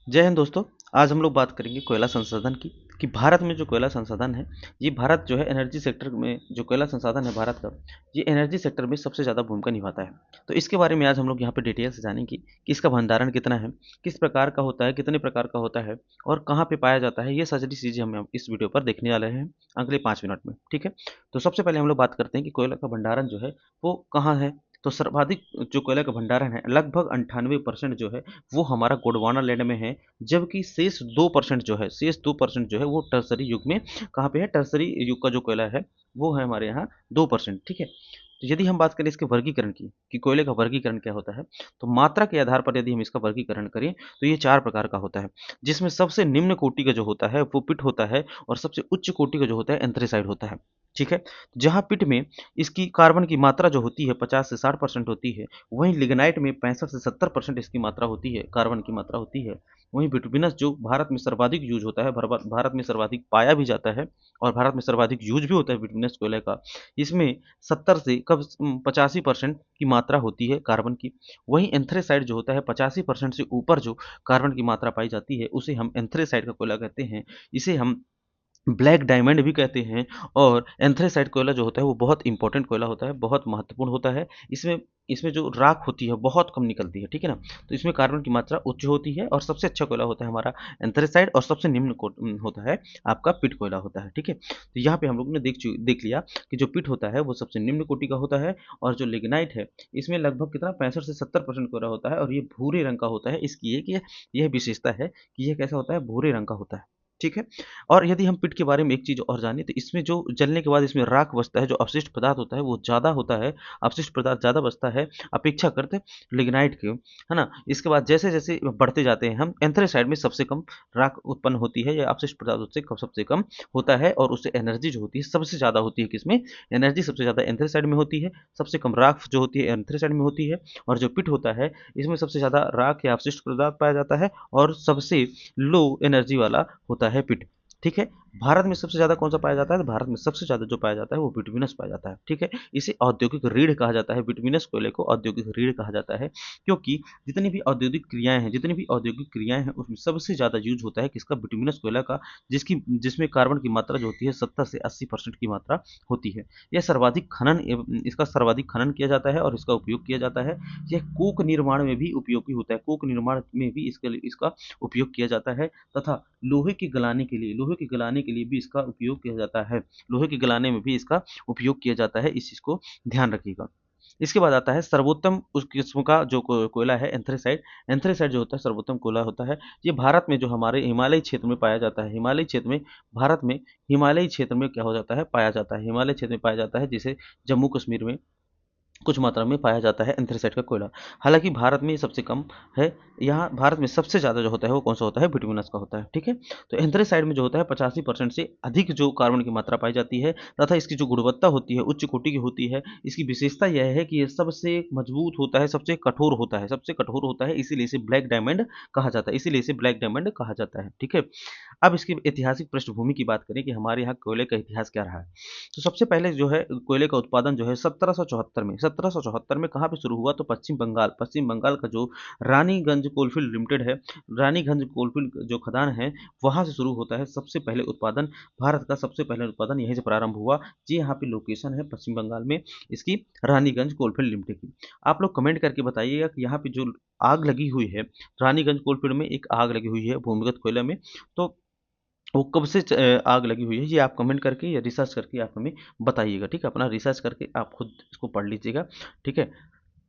जय हिंद दोस्तों। आज हम लोग बात करेंगे कोयला संसाधन की कि भारत में जो कोयला संसाधन है, ये भारत जो है एनर्जी सेक्टर में जो कोयला संसाधन है भारत का, ये एनर्जी सेक्टर में सबसे ज़्यादा भूमिका निभाता है। तो इसके बारे में आज हम लोग यहाँ पे डिटेल से जानेंगे कि इसका भंडारण कितना है, किस प्रकार का होता है, कितने प्रकार का होता है और कहाँ पे पाया जाता है। ये सारी चीज़ें हम इस वीडियो पर देखने वाले हैं अगले 5 मिनट में। ठीक है, तो सबसे पहले हम लोग बात करते हैं कि कोयला का भंडारण जो है वो कहाँ है। तो सर्वाधिक जो कोयला का भंडारण है, लगभग 98% जो है वो हमारा गोंडवाना लैंड में है। जबकि शेष 2% जो है, वो टर्सरी युग में कहाँ पे है, टर्सरी युग का जो कोयला है वो है हमारे यहाँ 2%। ठीक है, तो यदि हम बात करें इसके वर्गीकरण की कि कोयले का वर्गीकरण क्या होता है, तो मात्रा के आधार पर यदि हम इसका वर्गीकरण करें तो ये 4 प्रकार का होता है, जिसमें सबसे निम्न कोटि का जो होता है वो पिट होता है और सबसे उच्च कोटि का जो होता है एंथ्रेसाइड होता है। ठीक है, जहाँ पिट में इसकी कार्बन की मात्रा जो होती है 50 से 60% होती है, वहीं लिग्नाइट में 65 से 70% इसकी मात्रा होती है, कार्बन की मात्रा होती है। वहीं बिटुमिनस जो भारत में सर्वाधिक यूज होता है, भारत में सर्वाधिक पाया भी जाता है और भारत में सर्वाधिक यूज भी होता है बिटुमिनस कोयले का। इसमें 70 से कब 85% की मात्रा होती है कार्बन की। वहीं एंथ्रेसाइड जो होता है 85% से ऊपर जो कार्बन की मात्रा पाई जाती है, उसे हम एंथ्रेसाइड का कोयला कहते हैं। इसे हम ब्लैक डायमंड भी कहते हैं। और एंथ्रेसाइट कोयला जो होता है वो बहुत इंपॉर्टेंट कोयला होता है, बहुत महत्वपूर्ण होता है। इसमें इसमें जो राख होती है बहुत कम निकलती है, ठीक है ना? तो इसमें कार्बन की मात्रा उच्च होती है और सबसे अच्छा कोयला होता है हमारा एंथ्रेसाइट और सबसे निम्न होता है आपका पिट कोयला होता है, ठीक है? तो यहाँ पे हम लोग ने देख लिया कि जो पिट होता है वो सबसे निम्न कोटि का होता है और जो लिग्नाइट है इसमें लगभग कितना 65 से 70% कोयला होता है और ये भूरे रंग का होता है। इसकी यह विशेषता है कि यह कैसा होता है, भूरे रंग का होता है। ठीक है, और यदि हम पिट के बारे में एक चीज़ और जानें तो इसमें जो जलने के बाद इसमें राख बचता है, जो अवशिष्ट पदार्थ होता है वो ज़्यादा होता है, अवशिष्ट पदार्थ ज़्यादा बचता है अपेक्षाकृत लिग्नाइट के, है ना? इसके बाद जैसे-जैसे बढ़ते जाते हैं हम, एंथ्रेसाइड में सबसे कम राख उत्पन्न होती है या अवशिष्ट पदार्थ उससे सबसे कम होता है और उससे एनर्जी जो होती है सबसे ज़्यादा होती है किसमें? एनर्जी सबसे ज़्यादा एंथ्रेसाइड में होती है, सबसे कम राख जो होती है एंथ्रेसाइड में होती है। और जो पिट होता है इसमें सबसे ज़्यादा राख या अवशिष्ट पदार्थ पाया जाता है और सबसे लो एनर्जी वाला होता है पिट। ठीक है, भारत में सबसे ज़्यादा कौन सा पाया जाता है? तो भारत में सबसे ज़्यादा जो पाया जाता है वो बिटुमिनस पाया जाता है। ठीक है, इसे औद्योगिक रीढ़ कहा जाता है, बिटुमिनस कोयले को औद्योगिक रीढ़ कहा जाता है, क्योंकि जितनी भी औद्योगिक क्रियाएं हैं उसमें सबसे ज़्यादा यूज होता है किसका? बिटुमिनस कोयला का, जिसमें कार्बन की मात्रा जो होती है 70 से 80% की मात्रा होती है। इसका सर्वाधिक खनन किया जाता है और इसका उपयोग किया जाता है। यह कोक निर्माण में भी उपयोगी होता है, कोक निर्माण में भी इसका उपयोग किया जाता है तथा लोहे के गलाने के लिए भी इसका उपयोग किया जाता है। लोहे के गलाने में भी इसका उपयोग किया जाता है, इस चीज़ को ध्यान रखिएगा। इसके बाद आता है सर्वोत्तम उस किस्म का जो कोयला है एंथ्रेसाइट। एंथ्रेसाइट जो होता है सर्वोत्तम कोयला होता है। ये भारत में जो हमारे हिमालयी क्षेत्र में पाया जाता है, भारत में हिमालयी क्षेत्र में क्या हो जाता है, पाया जाता है। हिमालय क्षेत्र में पाया जाता है, जैसे जम्मू कश्मीर में कुछ मात्रा में पाया जाता है एंथ्रेसाइट का कोयला। हालाँकि भारत में ये सबसे कम है। यहाँ भारत में सबसे ज़्यादा जो होता है वो कौन-सा होता है? बिटुमिनस का होता है, ठीक है? तो एंथ्रेसाइट में जो होता है 85% से अधिक जो कार्बन की मात्रा पाई जाती है तथा इसकी जो गुणवत्ता होती है उच्च कोटि की होती है। इसकी विशेषता यह है कि ये सबसे मजबूत होता है, सबसे कठोर होता है, इसीलिए इसे ब्लैक डायमंड कहा जाता है, ठीक है? अब इसकी ऐतिहासिक पृष्ठभूमि की बात करें कि हमारे यहाँ कोयले का इतिहास क्या रहा है। तो सबसे पहले जो है कोयले का उत्पादन जो है 1774 में कहाँ पे शुरू हुआ? तो पश्चिम बंगाल का जो रानीगंज कोलफील्ड लिमिटेड है, रानीगंज कोलफील्ड जो खदान है, वहाँ से शुरू होता है सबसे पहले उत्पादन। भारत का सबसे पहले उत्पादन यहीं से प्रारंभ हुआ। जी, यहाँ पे लोकेशन है पश्चिम बंगाल में इसकी, रानीगंज कोलफील्ड लिमिटेड की। आप लोग कमेंट करके बताइएगा कि यहाँ पे जो आग लगी हुई है, रानीगंज कोलफील्ड में एक आग लगी हुई है भूमिगत कोयले में, तो वो कब से आग लगी हुई है, ये आप कमेंट करके या रिसर्च करके आप हमें बताइएगा, ठीक है? अपना रिसर्च करके आप खुद इसको पढ़ लीजिएगा, ठीक है?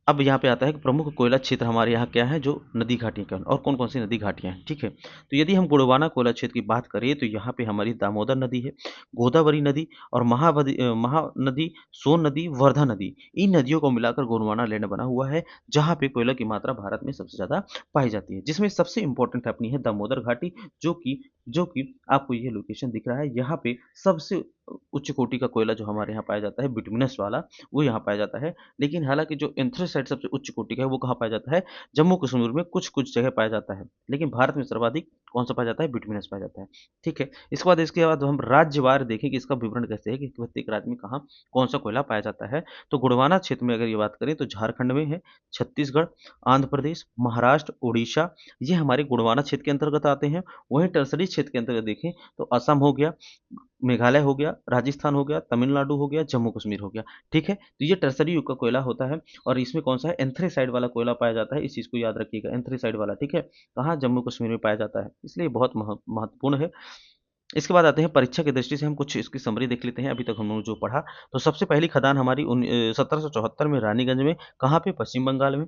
अब यहाँ पे आता है कि प्रमुख कोयला क्षेत्र हमारे यहाँ क्या है, जो नदी घाटियाँ क्या हैं और कौन-कौन सी नदी घाटियाँ हैं, ठीक है? तो यदि हम गोंडवाना कोयला क्षेत्र की बात करें तो यहाँ पे हमारी दामोदर नदी है, गोदावरी नदी और महानदी, सोन नदी, वर्धा नदी, इन नदियों को मिलाकर गोंडवाना लैंड बना हुआ है, जहाँ पे कोयला की मात्रा भारत में सबसे ज़्यादा पाई जाती है। जिसमें सबसे इम्पोर्टेंट अपनी है दामोदर घाटी, जो कि आपको ये लोकेशन दिख रहा है, यहाँ पे सबसे उच्च कोटि का कोयला जो हमारे यहाँ पाया जाता है बिटुमिनस वाला, वो यहाँ पाया जाता है। लेकिन हालाँकि जो एंथ्रेसाइट सबसे उच्च कोटि का है, वो कहाँ पाया जाता है? जम्मू कश्मीर में कुछ-कुछ जगह पाया जाता है। लेकिन भारत में सर्वाधिक कौन सा पाया जाता है, बिटवीनस पाया जाता है। ठीक है, इसके बाद हम राज्यवार देखें कि इसका विवरण कैसे है कि प्रत्येक राज्य में कहाँ कौन सा कोयला पाया जाता है। तो गोंडवाना क्षेत्र में अगर ये बात करें तो झारखंड में है, छत्तीसगढ़, आंध्र प्रदेश, महाराष्ट्र, उड़ीसा, ये हमारे गोंडवाना क्षेत्र के अंतर्गत आते हैं। वहीं टर्सरी क्षेत्र के अंतर्गत देखें तो असम हो गया, मेघालय हो गया, राजस्थान हो गया, तमिलनाडु हो गया, जम्मू कश्मीर हो गया। ठीक है, तो ये टर्सरी युग का कोयला होता है और इसमें कौन सा है, एंथ्रेसाइड वाला कोयला पाया जाता है। इस चीज़ को याद रखिएगा, एंथ्रेसाइड वाला। ठीक है, कहाँ, जम्मू कश्मीर में पाया जाता है, इसलिए बहुत महत्वपूर्ण है। इसके बाद आते हैं परीक्षा की दृष्टि से हम कुछ इसकी समरी देख लेते हैं अभी तक हम लोगों ने जो पढ़ा। तो सबसे पहली खदान हमारी 1774 में रानीगंज में, कहाँ पे, पश्चिम बंगाल में।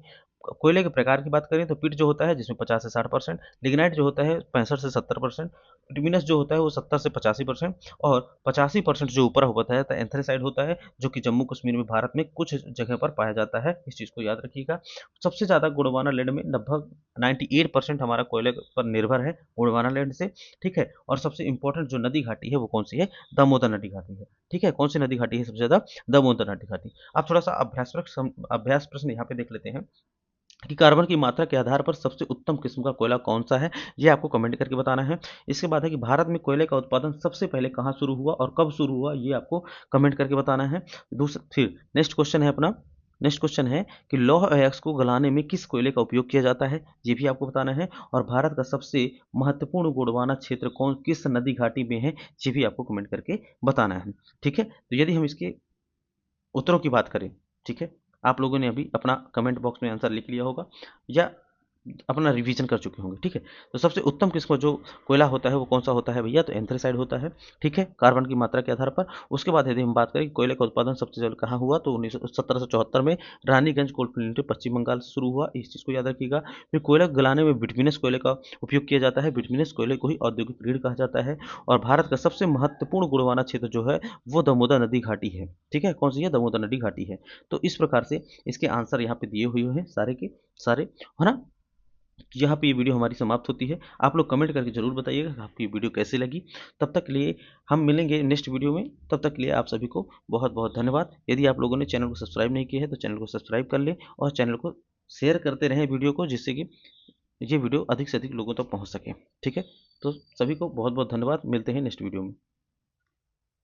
कोयले के प्रकार की बात करें तो पिट जो होता है जिसमें 50 से 60%, लिग्नाइट जो होता है 65 से 70%, बिटुमिनस जो होता है वो 70 से 85% और 85% जो ऊपर होता है तो एंथ्रेसाइड होता है, जो कि जम्मू कश्मीर में भारत में कुछ जगह पर पाया जाता है। इस चीज़ को याद रखिएगा। सबसे ज़्यादा गोंडवाना लैंड में लगभग 98% हमारा कोयले पर निर्भर है गोंडवाना लैंड से। ठीक है, और सबसे इंपॉर्टेंट जो नदी घाटी है वो कौन सी है, दामोदर नदी घाटी है। ठीक है, कौन सी नदी घाटी है सबसे ज़्यादा, दामोदर नदी घाटी। अब थोड़ा सा अभ्यास प्रश्न यहाँ पे देख लेते हैं कि कार्बन की मात्रा के आधार पर सबसे उत्तम किस्म का कोयला कौन सा है, ये आपको कमेंट करके बताना है। इसके बाद है कि भारत में कोयले का उत्पादन सबसे पहले कहाँ शुरू हुआ और कब शुरू हुआ, ये आपको कमेंट करके बताना है। फिर नेक्स्ट क्वेश्चन है कि लौह अयस्क को गलाने में किस कोयले का उपयोग किया जाता है, ये भी आपको बताना है। और भारत का सबसे महत्वपूर्ण गोंडवाना क्षेत्र किस नदी घाटी में है, ये भी आपको कमेंट करके बताना है। ठीक है, तो यदि हम इसके उत्तरों की बात करें, ठीक है, आप लोगों ने अभी अपना कमेंट बॉक्स में आंसर लिख लिया होगा या अपना रिवीजन कर चुके होंगे। ठीक है, तो सबसे उत्तम किस्म जो कोयला होता है वो कौन सा होता है भैया, तो एंथ्रेसाइड होता है। ठीक है, कार्बन की मात्रा के आधार पर। उसके बाद यदि हम बात करें कि कोयले का उत्पादन सबसे पहले कहाँ हुआ, तो 1774 में रानीगंज कोल प्लांट पश्चिम बंगाल से शुरू हुआ। इस चीज़ को याद रखिएगा। फिर कोयला गलाने में बिटवीनस कोयले का उपयोग किया जाता है, बिटवीनस कोयले को ही औद्योगिक ग्रेड कहा जाता है। और भारत का सबसे महत्वपूर्ण गोंडवाना क्षेत्र जो है वो दामोदर नदी घाटी है। ठीक है, कौन सी है, दामोदर नदी घाटी है। तो इस प्रकार से इसके आंसर यहाँ पे दिए हुए हैं सारे के सारे, है ना। यहाँ पे ये वीडियो हमारी समाप्त होती है। आप लोग कमेंट करके ज़रूर बताइएगा कि आपकी वीडियो कैसी लगी। तब तक के लिए हम मिलेंगे नेक्स्ट वीडियो में। तब तक के लिए आप सभी को बहुत बहुत धन्यवाद। यदि आप लोगों ने चैनल को सब्सक्राइब नहीं किया है तो चैनल को सब्सक्राइब कर लें और चैनल को शेयर करते रहें वीडियो को, जिससे कि ये वीडियो अधिक से अधिक लोगों तक पहुँच सके। ठीक है, तो सभी को बहुत बहुत धन्यवाद। मिलते हैं नेक्स्ट वीडियो में।